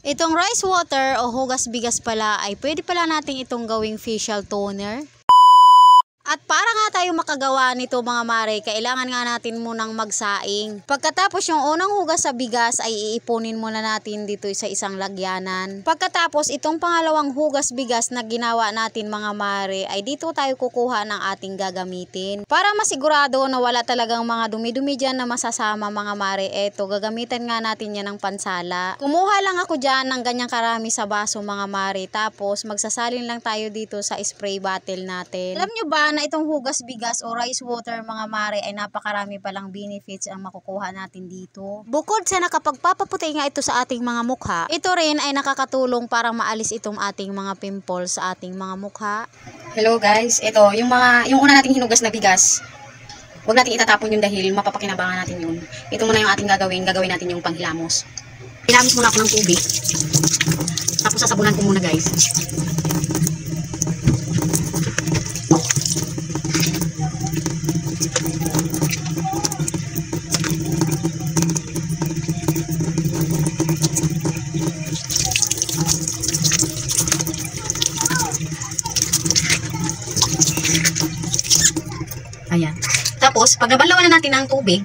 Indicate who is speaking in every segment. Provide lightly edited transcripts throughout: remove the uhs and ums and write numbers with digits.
Speaker 1: Itong rice water o hugas bigas pala ay pwede pala natin itong gawing facial toner. At para nga tayo makagawa nito mga mare, kailangan nga natin munang magsaing. Pagkatapos yung unang hugas sa bigas ay iipunin muna natin dito sa isang lagyanan. Pagkatapos itong pangalawang hugas bigas na ginawa natin mga mare ay dito tayo kukuha ng ating gagamitin. Para masigurado na wala talagang mga dumi-dumi dyan na masasama mga mare, eto gagamitan nga natin yan ng pansala. Kumuha lang ako dyan ng ganyang karami sa baso mga mare, tapos magsasalin lang tayo dito sa spray bottle natin. Alam nyo ba na itong hugas bigas o rice water mga mare ay napakarami palang benefits ang makukuha natin dito. Bukod sa nakapagpapaputi nga ito sa ating mga mukha, ito rin ay nakakatulong para maalis itong ating mga pimples sa ating mga mukha.
Speaker 2: Hello guys, ito yung una nating hinugas na bigas. Huwag nating itatapon yun dahil mapapakinabangan natin yun. Ito muna yung ating gagawin natin yung panghilamos. Hilamos muna ako ng tubig. Tapos sasabunan ko muna guys. Ayan. Tapos, pag nabanlawan na natin ang tubig,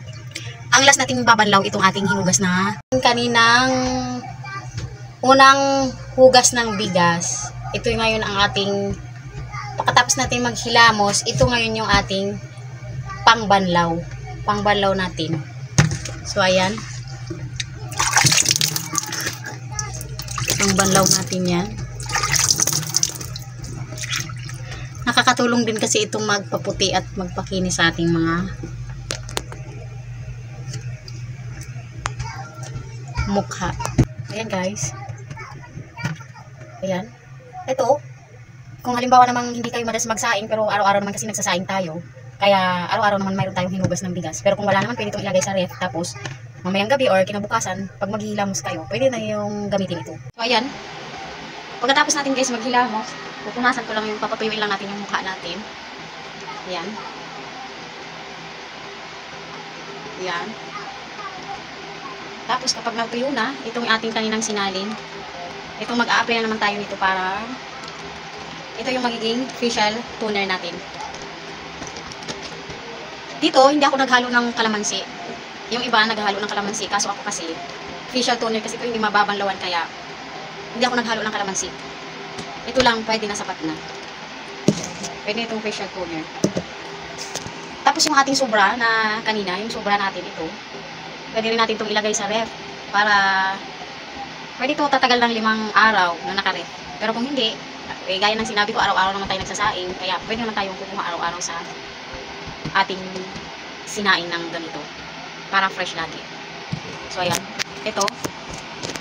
Speaker 2: ang last nating babanlaw itong ating hinugas na kaninang unang hugas ng bigas. Ito ngayon ang ating, pagkatapos natin maghilamos, ito ngayon yung ating pangbanlaw. Pangbanlaw natin. So, ayan. Pangbanlaw natin yan. Nakakatulong din kasi itong magpaputi at magpakinis sa ating mga mukha. Ayan guys. Ayan. Ito, kung halimbawa namang hindi kayo madalas magsaing pero araw-araw naman kasi nagsasaing tayo, kaya araw-araw naman mayroon tayong hinugas ng bigas. Pero kung wala naman, pwede itong ilagay sa ref. Tapos, mamayang gabi or kinabukasan, pag maghihilamos kayo, pwede na yung gamitin ito. So ayan. Pagkatapos natin guys maghilamos, pupunasan ko lang yung, papatuyuin lang natin yung mukha natin. Ayan. Ayan. Tapos kapag natuyo na, itong ating kaninang sinalin, itong mag-a-apply na naman tayo nito para ito yung magiging facial toner natin. Dito, hindi ako naghalo ng kalamansi. Yung iba naghalo ng kalamansi, kaso ako kasi facial toner kasi ito hindi mababanlawan, kaya hindi ako naghalo ng kalamansi. Ito lang, pwede na, sapat na. Pwede itong facial toner. Tapos yung ating sobra na kanina, yung sobra natin ito, pwede rin natin itong ilagay sa ref para pwede ito tatagal ng 5 araw na naka-ref. Pero kung hindi, gaya ng sinabi ko, araw-araw naman tayo nagsasaing, kaya pwede naman tayong kumuha araw-araw sa ating sinaing ng ganito para fresh lagi. So ayan, ito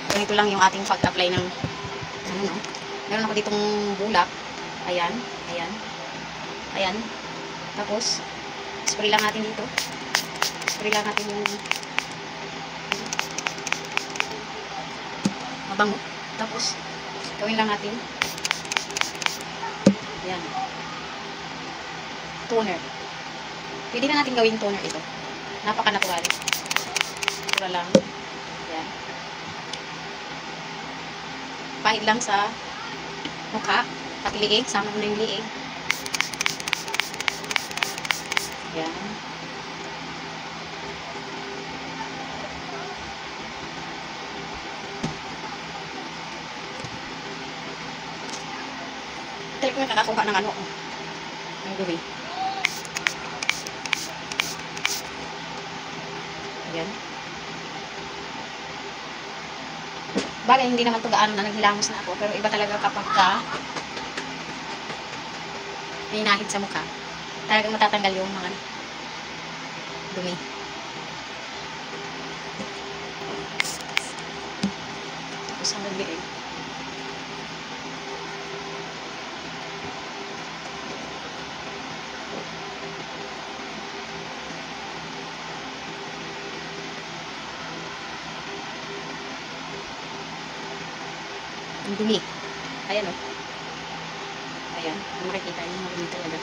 Speaker 2: ganito lang yung ating pag-apply ng meron ako ditong bulak. Ayan, ayan, ayan. Tapos spray lang natin dito, spray lang natin yung mabango. Tapos gawin lang natin ayan, toner. Pwede na natin gawin toner ito, napaka-natural, natural lang. Ayan, pahid lang sa mukha, pati liig, sama mo na yung liig. Ayan. Talik mo nakakakuha ng ano, ng dumi. Ayan. Bagay, hindi naman ito gaano na naghilamos na ako. Pero iba talaga kapag may nahid sa mukha. Talagang matatanggal yung mga dumi. Tapos ang nagbiig. Ang dumi. Ayan o. Ayan. Makikita yung mga dumi talaga.